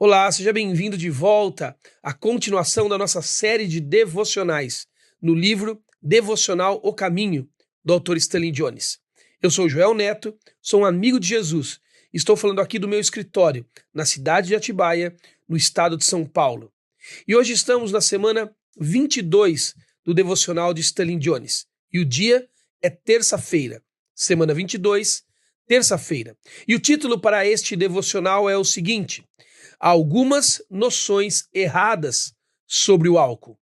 Olá, seja bem-vindo de volta à continuação da nossa série de devocionais no livro Devocional O Caminho, do autor Stanley Jones. Eu sou Joel Neto, sou um amigo de Jesus. Estou falando aqui do meu escritório, na cidade de Atibaia, no estado de São Paulo. E hoje estamos na semana 22 do devocional de Stanley Jones. E o dia é terça-feira. Semana 22, terça-feira. E o título para este devocional é o seguinte: algumas noções erradas sobre o álcool.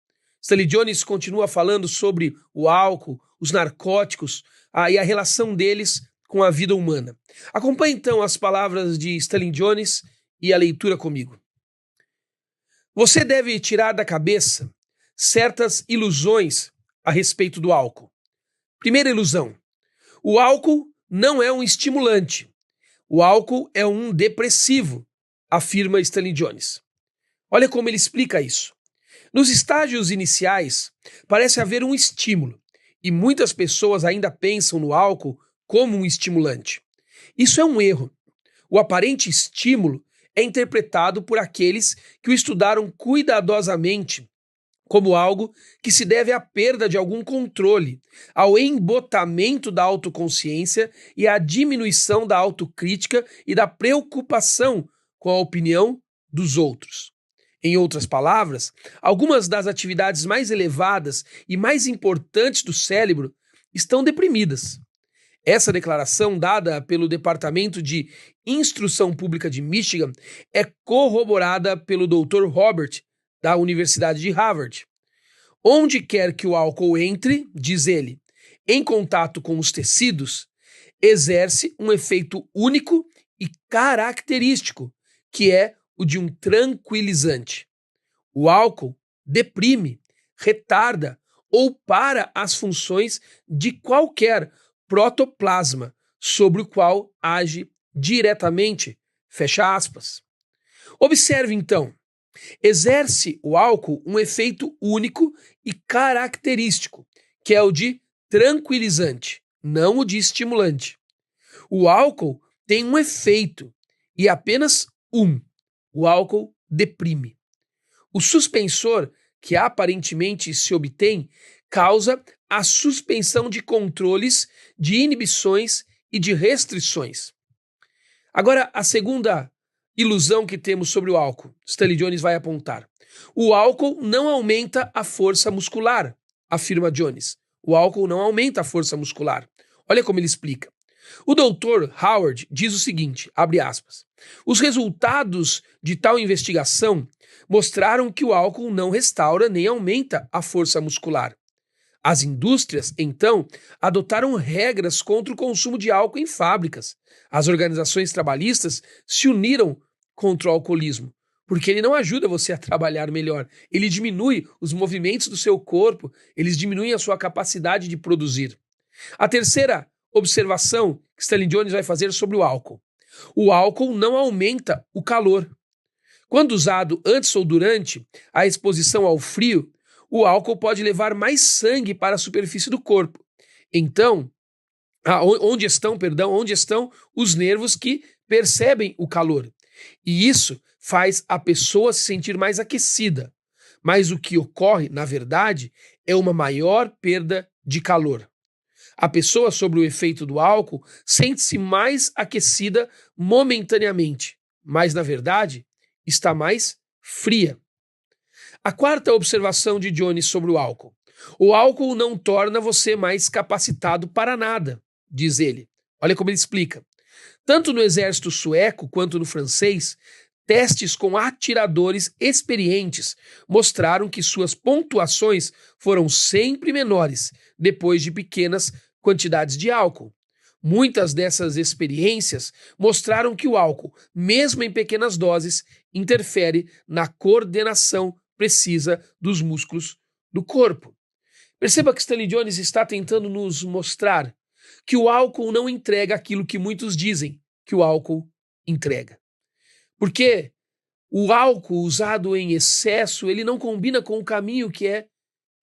Stanley Jones continua falando sobre o álcool, os narcóticos e a relação deles com a vida humana. Acompanhe então as palavras de Stanley Jones e a leitura comigo. Você deve tirar da cabeça certas ilusões a respeito do álcool. Primeira ilusão: o álcool não é um estimulante. O álcool é um depressivo, afirma Stanley Jones. Olha como ele explica isso. Nos estágios iniciais, parece haver um estímulo, e muitas pessoas ainda pensam no álcool como um estimulante. Isso é um erro. O aparente estímulo é interpretado por aqueles que o estudaram cuidadosamente como algo que se deve à perda de algum controle, ao embotamento da autoconsciência e à diminuição da autocrítica e da preocupação com a opinião dos outros. Em outras palavras, algumas das atividades mais elevadas e mais importantes do cérebro estão deprimidas. Essa declaração, dada pelo Departamento de Instrução Pública de Michigan, é corroborada pelo Dr. Robert, da Universidade de Harvard. Onde quer que o álcool entre, diz ele, em contato com os tecidos, exerce um efeito único e característico, que é o de um tranquilizante. O álcool deprime, retarda ou para as funções de qualquer protoplasma sobre o qual age diretamente, fecha aspas. Observe então, exerce o álcool um efeito único e característico, que é o de tranquilizante, não o de estimulante. O álcool tem um efeito e apenas um. O álcool deprime. O suspensor que aparentemente se obtém causa a suspensão de controles, de inibições e de restrições. Agora, a segunda ilusão que temos sobre o álcool, Stanley Jones vai apontar. O álcool não aumenta a força muscular, afirma Jones. O álcool não aumenta a força muscular. Olha como ele explica. O Dr. Howard diz o seguinte, abre aspas, os resultados de tal investigação mostraram que o álcool não restaura nem aumenta a força muscular. As indústrias, então, adotaram regras contra o consumo de álcool em fábricas. As organizações trabalhistas se uniram contra o alcoolismo, porque ele não ajuda você a trabalhar melhor. Ele diminui os movimentos do seu corpo, eles diminuem a sua capacidade de produzir. A terceira observação que Stanley Jones vai fazer sobre o álcool. O álcool não aumenta o calor. Quando usado antes ou durante a exposição ao frio, o álcool pode levar mais sangue para a superfície do corpo. Então, onde estão os nervos que percebem o calor. E isso faz a pessoa se sentir mais aquecida. Mas o que ocorre, na verdade, é uma maior perda de calor. A pessoa sob o efeito do álcool sente-se mais aquecida momentaneamente, mas, na verdade, está mais fria. A quarta observação de Jones sobre o álcool. O álcool não torna você mais capacitado para nada, diz ele. Olha como ele explica. Tanto no exército sueco quanto no francês, testes com atiradores experientes mostraram que suas pontuações foram sempre menores depois de pequenas quantidades de álcool. Muitas dessas experiências mostraram que o álcool, mesmo em pequenas doses, interfere na coordenação precisa dos músculos do corpo. Perceba que Stanley Jones está tentando nos mostrar que o álcool não entrega aquilo que muitos dizem que o álcool entrega. Porque o álcool usado em excesso, ele não combina com o caminho que é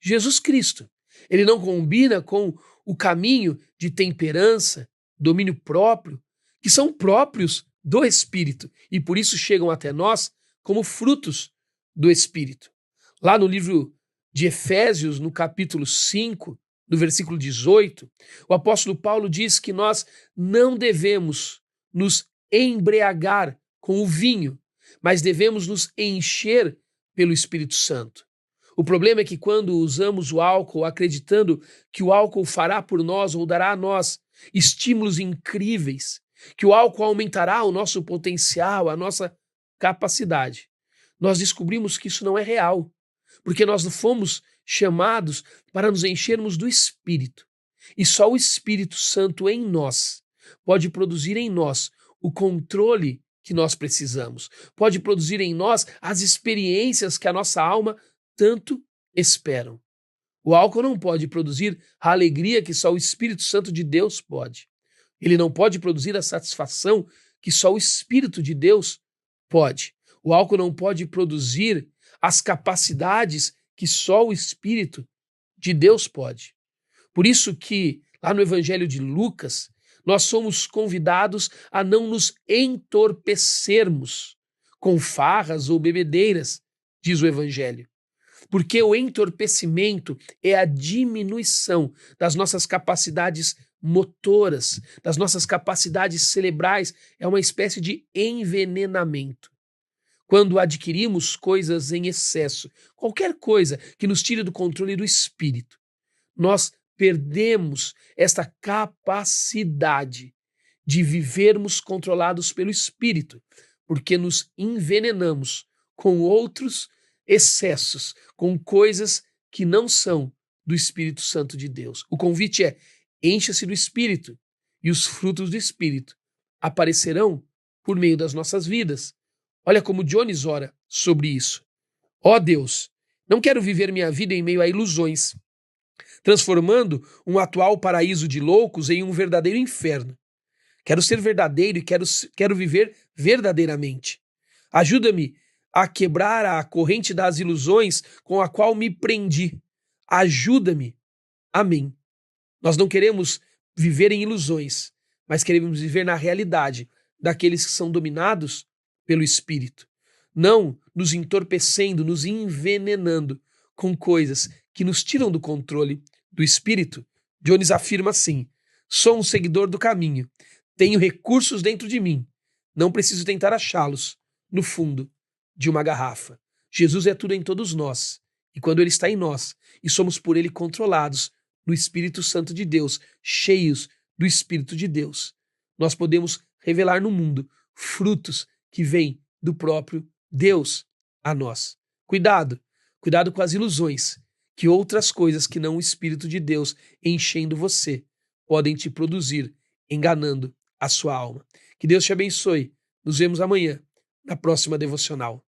Jesus Cristo. Ele não combina com o caminho de temperança, domínio próprio, que são próprios do Espírito e por isso chegam até nós como frutos do Espírito. Lá no livro de Efésios, no capítulo 5, no versículo 18, o apóstolo Paulo diz que nós não devemos nos embriagar com o vinho, mas devemos nos encher pelo Espírito Santo. O problema é que quando usamos o álcool acreditando que o álcool fará por nós ou dará a nós estímulos incríveis, que o álcool aumentará o nosso potencial, a nossa capacidade, nós descobrimos que isso não é real, porque nós fomos chamados para nos enchermos do Espírito. E só o Espírito Santo em nós pode produzir em nós o controle que nós precisamos, pode produzir em nós as experiências que a nossa alma tanto esperam. O álcool não pode produzir a alegria que só o Espírito Santo de Deus pode. Ele não pode produzir a satisfação que só o Espírito de Deus pode. O álcool não pode produzir as capacidades que só o Espírito de Deus pode. Por isso que, lá no Evangelho de Lucas, nós somos convidados a não nos entorpecermos com farras ou bebedeiras, diz o Evangelho. Porque o entorpecimento é a diminuição das nossas capacidades motoras, das nossas capacidades cerebrais, é uma espécie de envenenamento. Quando adquirimos coisas em excesso, qualquer coisa que nos tire do controle do espírito, nós perdemos esta capacidade de vivermos controlados pelo espírito, porque nos envenenamos com outros excessos, com coisas que não são do Espírito Santo de Deus. O convite é: encha-se do Espírito e os frutos do Espírito aparecerão por meio das nossas vidas. Olha como Jones ora sobre isso. Ó Deus, não quero viver minha vida em meio a ilusões, transformando um atual paraíso de loucos em um verdadeiro inferno. Quero ser verdadeiro e quero viver verdadeiramente. Ajuda-me a quebrar a corrente das ilusões com a qual me prendi. Ajuda-me. Amém. Nós não queremos viver em ilusões, mas queremos viver na realidade daqueles que são dominados pelo Espírito. Não nos entorpecendo, nos envenenando com coisas que nos tiram do controle do Espírito. Jones afirma assim: sou um seguidor do caminho, tenho recursos dentro de mim, não preciso tentar achá-los no fundo de uma garrafa. Jesus é tudo em todos nós, e quando Ele está em nós, e somos por Ele controlados no Espírito Santo de Deus, cheios do Espírito de Deus, nós podemos revelar no mundo frutos que vêm do próprio Deus a nós. Cuidado com as ilusões, que outras coisas que não o Espírito de Deus enchendo você podem te produzir, enganando a sua alma. Que Deus te abençoe. Nos vemos amanhã, na próxima devocional.